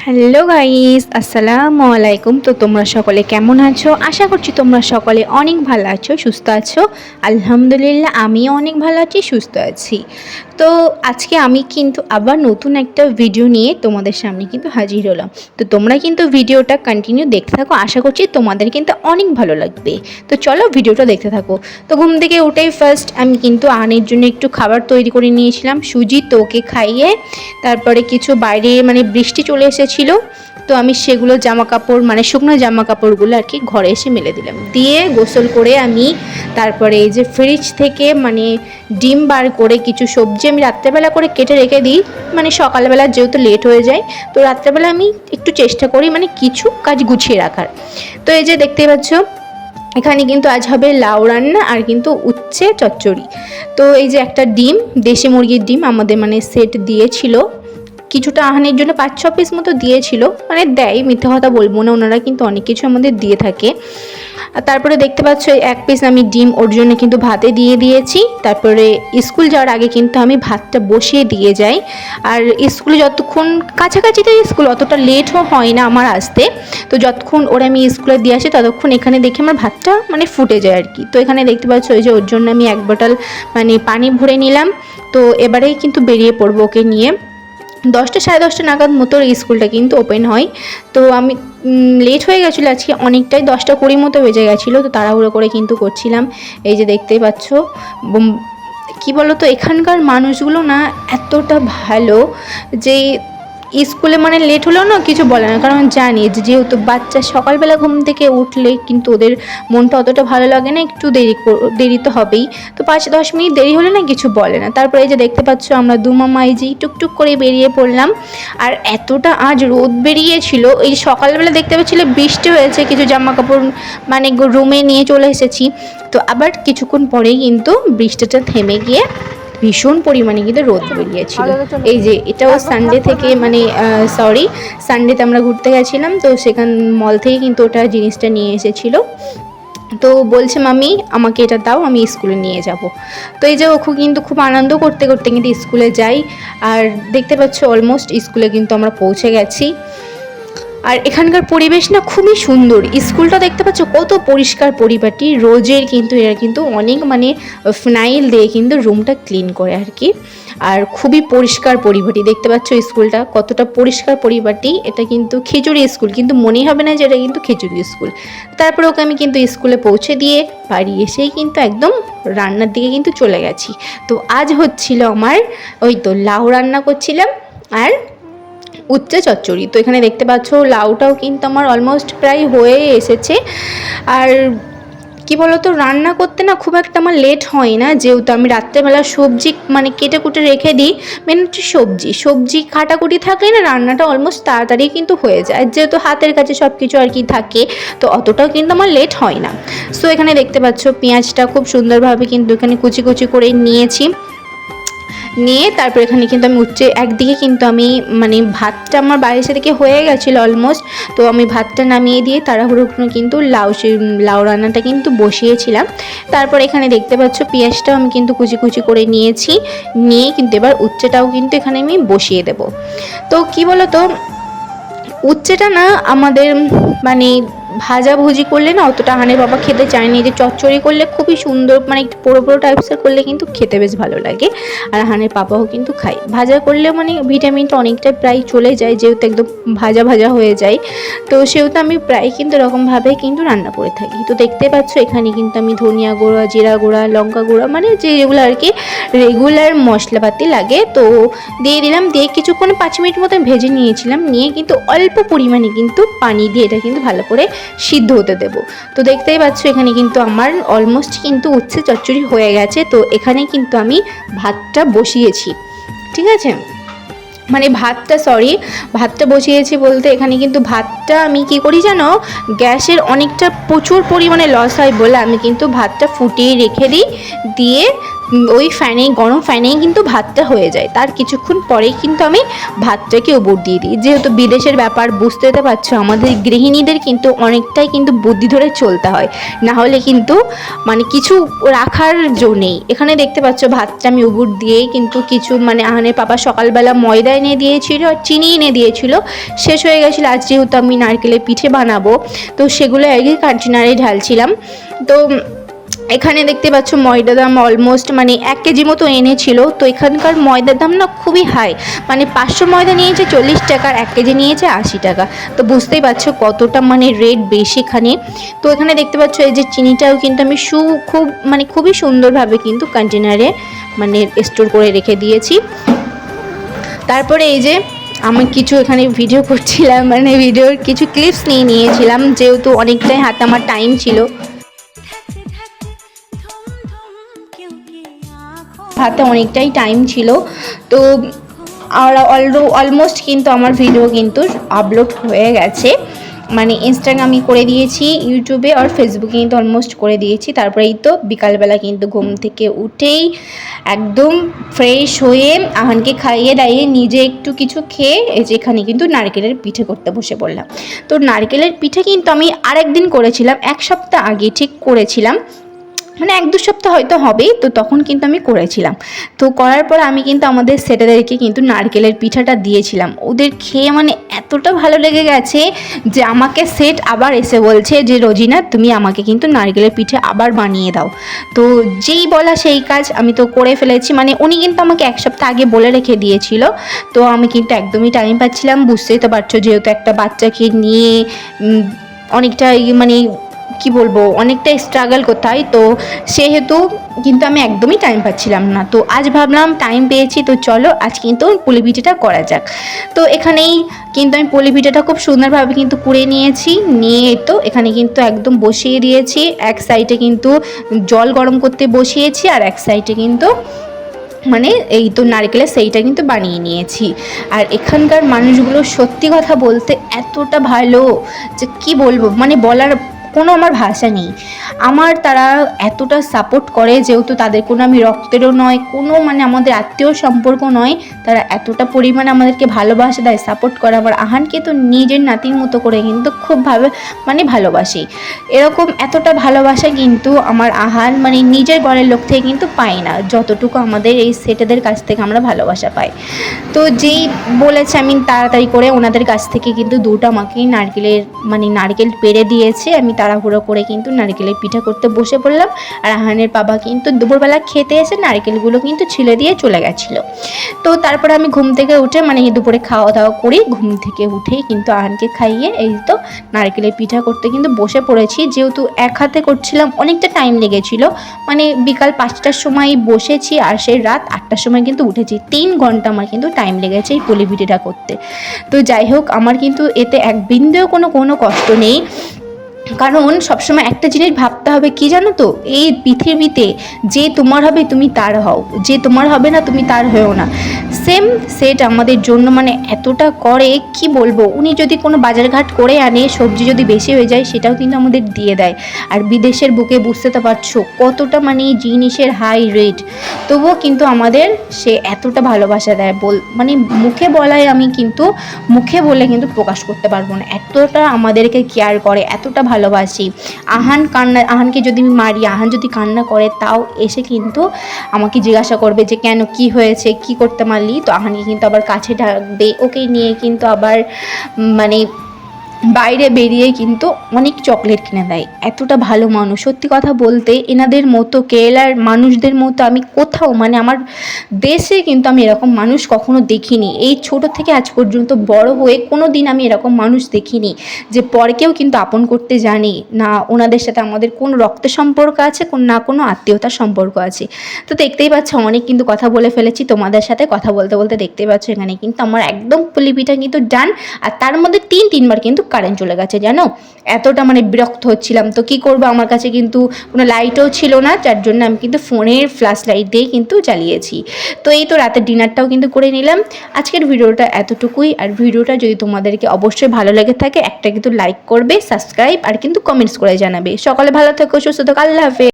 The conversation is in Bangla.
হ্যালো গাইস, আসসালামু আলাইকুম। তো তোমরা সকলে কেমন আছো? আশা করছি তোমরা সকলে অনেক ভালো আছো, সুস্থ আছো। আলহামদুলিল্লাহ আমিও অনেক ভালো আছি, সুস্থ আছি। তো আজকে আমি কিন্তু আবার নতুন একটা ভিডিও নিয়ে তোমাদের সামনে কিন্তু হাজির হলাম। তো তোমরা কিন্তু ভিডিওটা কন্টিনিউ দেখতে থাকো, আশা করছি তোমাদের কিন্তু অনেক ভালো লাগবে। তো চলো ভিডিওটা দেখতে থাকো। তো ঘুম থেকে উঠেই ফার্স্ট আমি কিন্তু আনের জন্য একটু খাবার তৈরি করে নিয়েছিলাম, সুজি। তো ওকে খাইয়ে তারপরে কিছু বাইরে বৃষ্টি চলে এসেছিল, তো আমি সেগুলো জামা কাপড় শুকনো জামা কাপড়গুলো আর কি ঘরে এসে মেলে দিলাম। দিয়ে গোসল করে আমি তারপরে এই যে ফ্রিজ থেকে ডিম বার করে কিছু সবজি আমি রাত্রেবেলা করে কেটে রেখে দিই, সকালবেলা যেহেতু লেট হয়ে যায়, তো রাত্রেবেলা আমি একটু চেষ্টা করি কিছু কাজ গুছিয়ে রাখার। তো এই যে দেখতেই পাচ্ছ, এখানে কিন্তু আজ হবে লাউ রান্না আর কিন্তু উচ্ছে চচ্চড়ি। তো এই যে একটা ডিম, দেশি মুরগির ডিম আমাদের সেট দিয়েছিল কিছুটা, আহানের জন্য 5-6 পিস মতো দিয়েছিল, দেয়, মিথ্যা কথা বলবো না, ওনারা কিন্তু অনেক কিছু আমাদের দিয়ে থাকে। আর তারপরে দেখতে পাচ্ছ এক পিস আমি ডিম ওর জন্য কিন্তু ভাতে দিয়ে দিয়েছি। তারপরে স্কুল যাওয়ার আগে কিন্তু আমি ভাতটা বসিয়ে দিয়ে যাই। আর স্কুলে যতক্ষণ কাছাকাছিতে স্কুল, অতটা লেটও হয় না আমার আসতে। তো যতক্ষণ ওরা আমি স্কুলে দিয়ে আসি ততক্ষণ এখানে দেখি আমার ভাতটা ফুটে যায় আর কি। তো এখানে দেখতে পাচ্ছ ওই যে ওর জন্য আমি 1 বোতল পানি ভরে নিলাম। তো এবারেই কিন্তু বেরিয়ে পড়বো ওকে নিয়ে। 10টা সাড়ে 10টা নাগাদ মতো স্কুলটা কিন্তু ওপেন হয়। তো আমি লেট হয়ে গেছিলো আজকে অনেকটাই, 10টা 20 মতো বেজে গেছিলো। তো তাড়াহুড়ো করে কিন্তু করছিলাম। এই যে দেখতেই পাচ্ছ, কি বলো তো, এখানকার মানুষগুলো না এতটা ভালো যে স্কুলে লেট হলেও না কিছু বলে না, কারণ জানি যেহেতু বাচ্চা সকালবেলা ঘুম থেকে উঠলে কিন্তু ওদের মনটা অতটা ভালো লাগে না, একটু দেরি তো হবেই। তো 5-10 মিনিট দেরি হলে না কিছু বলে না। তারপরে এই যে দেখতে পাচ্ছ আমরা দুমামা এই যে টুকটুক করে বেরিয়ে পড়লাম। আর এতটা আজ রোদ বেরিয়েছিল, এই সকালবেলা দেখতে পাচ্ছিলে বৃষ্টি হয়েছে, কিছু জামা কাপড় রুমে নিয়ে চলে এসেছি। তো আবার কিছুক্ষণ পরেই কিন্তু বৃষ্টিটা থেমে গিয়ে ভীষণ পরিমাণে কিন্তু রোদ বেরিয়েছিল। এই যে এটাও সানডে থেকে সানডেতে আমরা ঘুরতে গেছিলাম, তো সেখান মল থেকে কিন্তু ওটা জিনিসটা নিয়ে এসেছিলো। তো বলছে মামি আমাকে এটা দাও, আমি স্কুলে নিয়ে যাব। তো এই যে ও কিন্তু খুব আনন্দ করতে করতে কিন্তু স্কুলে যাই। আর দেখতে পাচ্ছ অলমোস্ট স্কুলে কিন্তু আমরা পৌঁছে গেছি। আর এখানকার পরিবেশ না খুবই সুন্দর। স্কুলটা দেখতে পাচ্ছ কত পরিষ্কার পরিপাটি, রোজের কিন্তু এরা কিন্তু অনেক ফিনাইল দিয়ে কিন্তু রুমটা ক্লিন করে আর কি। আর খুবই পরিষ্কার পরিপাটি, দেখতে পাচ্ছ স্কুলটা কতটা পরিষ্কার পরিপাটি। এটা কিন্তু খিচুড়ি স্কুল, কিন্তু মনেই হবে না যে এটা কিন্তু খিচুড়ি স্কুল। তারপরে ওকে আমি কিন্তু স্কুলে পৌঁছে দিয়ে বাড়ি এসেই কিন্তু একদম রান্নার দিকে কিন্তু চলে গেছি। তো আজ হচ্ছিল আমার ওই তো লাউ রান্না করছিলাম আর উচ্ছে চচ্চড়ি। তো এখানে দেখতে পাচ্ছ লাউটাও কিন্তু আমার অলমোস্ট প্রায় হয়ে এসেছে। আর কি বলতো, রান্না করতে না খুব একটা আমার লেট হয় না, যেহেতু আমি রাত্রেবেলা সবজি কেটে কুটে রেখে দিই। মেন হচ্ছে সবজি কাটাকুটি থাকলে না রান্নাটা অলমোস্ট তাড়াতাড়ি কিন্তু হয়ে যায়, যেহেতু হাতের কাছে সব কিছু আর কি থাকে। তো অতটাও কিন্তু আমার লেট হয় না। সো এখানে দেখতে পাচ্ছ পেঁয়াজটা খুব সুন্দরভাবে কিন্তু এখানে কুচি কুচি করে নিয়েছি। নিয়ে তারপর এখানে কিন্তু আমি একদিকে কিন্তু আমি ভাতটা আমার বাইরে থেকে হয়ে গেছিলো অলমোস্ট। তো আমি ভাতটা নামিয়ে দিয়ে তাড়াহুড়ো কিন্তু লাউ রান্নাটা কিন্তু বসিয়েছিলাম। তারপর এখানে দেখতে পাচ্ছ পেঁয়াজটাও আমি কিন্তু কুচি কুচি করে নিয়েছি। নিয়ে কিন্তু এবার উচ্ছেটাও কিন্তু এখানে আমি বসিয়ে দেব। তো কি বলো তো, উচ্ছেটা না আমাদের ভাজাভুজি করলে না অতটা হানের বাবা খেতে চায়নি, যে চচ্চড়ি করলে খুবই সুন্দর একটু পোড়ো পোড়ো টাইপসের করলে কিন্তু খেতে বেশ ভালো লাগে। আর হানের পাপাও কিন্তু খায়। ভাজা করলে ভিটামিনটা অনেকটা প্রায় চলে যায়, যেহেতু একদম ভাজা ভাজা হয়ে যায়। তো সেহেতু আমি প্রায় কিন্তু এরকমভাবে কিন্তু রান্না করে থাকি। তো দেখতে পাচ্ছ এখানে কিন্তু আমি ধনিয়া গুঁড়া, জিরা গুঁড়া, লঙ্কা গুঁড়া যেগুলো আর কি রেগুলার মশলাপাতি লাগে তো দিয়ে দিলাম। দিয়ে কিছুক্ষণ 5 মিনিট মতো ভেজে নিয়েছিলাম। নিয়ে কিন্তু অল্প পরিমাণে কিন্তু পানি দিয়ে এটা কিন্তু ভালো করে সিদ্ধ হতে দেব। তো দেখতেই পাচ্ছ এখানে কিন্তু আমার অলমোস্ট কিন্তু উচ্ছে চচ্চড়ি হয়ে গেছে। তো এখানে কিন্তু আমি ভাতটা বসিয়েছি, ঠিক আছে, ভাতটা বসিয়েছি বলতে এখানে কিন্তু ভাতটা আমি কি করি জানো, গ্যাসের অনেকটা প্রচুর পরিমাণে লস হয় বলে আমি কিন্তু ভাতটা ফুটিয়ে রেখে দিই। দিয়ে ওই গরম ফ্যানেই কিন্তু ভাতটা হয়ে যায়। তার কিছুক্ষণ পরেই কিন্তু আমি ভাতটাকে উপর দিয়ে দিই। যেহেতু বিদেশের ব্যাপার বুঝতে তো পারছো, আমাদের গৃহিণীদের কিন্তু অনেকটাই কিন্তু বুদ্ধি ধরে চলতে হয়, না হলে কিন্তু মানে কিছু রাখার জো নেই। এখানে দেখতে পাচ্ছ ভাতটা আমি উপর দিয়েই কিন্তু কিছু মানে আহানের পাপা সকালবেলা ময়দা এনে দিয়েছিল আর চিনি এনে দিয়েছিল, শেষ হয়ে গেছিলো। আজ যেহেতু আমি নারকেলের পিঠে বানাবো, তো সেগুলো আগে কন্টেনারে ঢালছিলাম। তো এখানে দেখতে পাচ্ছ ময়দার দাম অলমোস্ট মানে 1 কেজি মতো এনেছিল। তো এখানকার ময়দার দাম না খুবই হাই, মানে 500 ময়দা নিয়েছে 40 টাকা আর 1 কেজি নিয়েছে 80 টাকা। তো বুঝতেই পারছো কতটা মানে রেট বেশি এখানে। তো এখানে দেখতে পাচ্ছ এই যে চিনিটাও কিন্তু আমি খুবই সুন্দরভাবে কিন্তু কন্টেনারে মানে স্টোর করে রেখে দিয়েছি। তারপরে এই যে আমি কিছু এখানে ভিডিও করছিলাম, মানে ভিডিওর কিছু ক্লিপস নিয়েছিলাম, যেহেতু অনেকটাই হাতে আমার টাইম ছিল, হাতে অনেকটাই টাইম ছিল। তো আর অলমোস্ট কিন্তু আমার ভিডিও কিন্তু আপলোড হয়ে গেছে, মানে ইনস্টাগ্রামে করে দিয়েছি, ইউটিউবে আর ফেসবুকে কিন্তু অলমোস্ট করে দিয়েছি। তারপরেই তো বিকালবেলা কিন্তু ঘুম থেকে উঠেই একদম ফ্রেশ হয়ে আহানকে খাইয়ে দাইয়ে নিজে একটু কিছু খেয়ে যেখানে কিন্তু নারকেলের পিঠে করতে বসে পড়লাম। তো নারকেলের পিঠে কিন্তু আমি আরেকদিন করেছিলাম, 1 সপ্তাহ আগে ঠিক করেছিলাম, মানে 1-2 সপ্তাহ হয়তো হবেই। তো তখন কিন্তু আমি করেছিলাম। তো করার পর আমি কিন্তু আমাদের সেটাদেরকে কিন্তু নারকেলের পিঠাটা দিয়েছিলাম। ওদের খেয়ে মানে এতটা ভালো লেগে গেছে যে আমাকে সেট আবার এসে বলছে যে রোজিনা তুমি আমাকে কিন্তু নারকেলের পিঠে আবার বানিয়ে দাও। তো যেই বলা সেই কাজ, আমি তো করে ফেলেছি। মানে উনি কিন্তু আমাকে 1 সপ্তাহ আগে বলে রেখে দিয়েছিল। তো আমি কিন্তু একদমই টাইম পাচ্ছিলাম, বুঝতেই তো পারছো যেহেতু একটা বাচ্চাকে নিয়ে অনেকটা মানে কি বলবো অনেকটাই স্ট্রাগল করতে হয়। তো সেহেতু কিন্তু আমি একদমই টাইম পাচ্ছিলাম না। তো আজ ভাবলাম টাইম পেয়েছি, তো চলো আজ কিন্তু পুলি পিঠেটা করা যাক। তো এখানেই কিন্তু আমি পুলি পিঠেটা খুব সুন্দরভাবে কিন্তু করে নিয়েছি, নিয়ে তো এখানে কিন্তু একদম বসিয়ে দিয়েছি। এক সাইডে কিন্তু জল গরম করতে বসিয়েছি আর এক সাইডে কিন্তু মানে এই তো নারকেলের সেইটা কিন্তু বানিয়ে নিয়েছি। আর এখানকার মানুষগুলো সত্যি কথা বলতে এতটা ভালো যে কি বলবো, মানে বলার কোনো আমার ভাষা নেই। তারা এতটা সাপোর্ট করে, যেহেতু তাদের কোনো আমি রক্তেরও নয়, কোনো মানে আমাদের আত্মীয় সম্পর্ক নয়, তারা এতটা পরিমাণে আমাদেরকে ভালোবাসা দেয়, সাপোর্ট করে। আমার আহানকে তো নিজের নাতির মতো করে কিন্তু খুব মানে ভালোবাসি। এরকম এতটা ভালোবাসা কিন্তু আমার আহান মানে নিজের ঘরের লোক থেকে কিন্তু পাই না, যতটুকু আমাদের এই সেটেদের কাছ থেকে আমরা ভালোবাসা পাই। তো যেই বলেছে আমি তাড়াতাড়ি করে ওনাদের কাছ থেকে কিন্তু দুটো আমাকে নারকেল পেড়ে দিয়েছে। আমি তাড়াহুড়ো করে কিন্তু নারকেলের পিঠা করতে বসে পড়লাম। আর আহানের বাবা কিন্তু দুপুরবেলা খেতে এসে নারকেলগুলো কিন্তু ছিলে দিয়ে চলে গেছিলো। তো তারপরে আমি ঘুম থেকে উঠে মানে দুপুরে খাওয়া দাওয়া করি, ঘুম থেকে উঠেই কিন্তু আহানকে খাইয়ে এই তো নারকেলের পিঠা করতে কিন্তু বসে পড়েছি। যেহেতু এক হাতে করছিলাম অনেকটা টাইম লেগেছিলো, মানে বিকাল 5টার সময় বসেছি আর সেই রাত 8টার সময় কিন্তু উঠেছি। 3 ঘন্টা আমার কিন্তু টাইম লেগেছে এই পুলি পিঠেটা করতে। তো যাই হোক, আমার কিন্তু এতে এক বিন্দুও কোনো কষ্ট নেই, কারণ সবসময় একটা জিনিস ভাবতে হবে কি জানো তো, এই পৃথিবীতে যে তোমার হবে তুমি তার হও, যে তোমার হবে না তুমি তার হয়েও না। সেম সেট আমাদের জন্য মানে এতটা করে কি বলবো। উনি যদি কোনো বাজারঘাট করে আনে, সবজি যদি বেশি হয়ে যায় সেটাও কিন্তু আমাদের দিয়ে দেয়। আর বিদেশের বুকে বুঝতে তো পারছো কতটা মানে জিনিসের হাই রেট, তবুও কিন্তু আমাদের সে এতটা ভালোবাসা দেয়। মানে মুখে বলে কিন্তু প্রকাশ করতে পারবো না, এতটা আমাদেরকে কেয়ার করে, এতটা ভালোবাসি। আহানকে যদি আমি মারি, আহান যদি কান্না করে, তাও এসে কিন্তু আমাকে জিজ্ঞাসা করবে যে কেন, কি হয়েছে, কি করতে মারলি। তো আহানকে কিন্তু আবার কাছে ডাকবে, ওকে নিয়ে কিন্তু আবার মানে বাইরে বেরিয়ে কিন্তু অনেক চকলেট কিনে দেয়। এতটা ভালো মানুষ, সত্যি কথা বলতে এনাদের মতো কেরালার মানুষদের মতো আমি কোথাও মানে আমার দেশে কিন্তু আমি এরকম মানুষ কখনো দেখিনি। এই ছোট থেকে আজ পর্যন্ত বড় হয়ে কোনো দিন আমি এরকম মানুষ দেখিনি যে পরকেও কিন্তু আপন করতে জানি না। ওনাদের সাথে আমাদের কোনো রক্তের সম্পর্ক আছে, না কোনো আত্মীয়তার সম্পর্ক আছে। তো দেখতেই পাচ্ছ অনেক কিন্তু কথা বলে ফেলেছি, তোমাদের সাথে কথা বলতে বলতে দেখতেই পাচ্ছ এখানে কিন্তু আমার একদম পুলি পিঠা কিন্তু ডান। আর তার মধ্যে 3-3বার কিন্তু কারেন্ট চলে গেছে জানো, এতটা মানে বিরক্ত হচ্ছিলাম। তো কি করবো, আমার কাছে কিন্তু কোনো লাইটও ছিল না, যার জন্য আমি কিন্তু ফোনের ফ্ল্যাশ লাইট দিয়েই কিন্তু জ্বালিয়েছি। তো এই তো রাতের ডিনারটাও কিন্তু করে নিলাম। আজকের ভিডিওটা এতটুকুই। আর ভিডিওটা যদি তোমাদেরকে অবশ্যই ভালো লেগে থাকে একটা কিন্তু লাইক করবে, সাবস্ক্রাইব আর কিন্তু কমেন্টস করে জানাবে। সকালে ভালো থেকো, সুস্থ থাকো, আল্লাহ হাফেজ।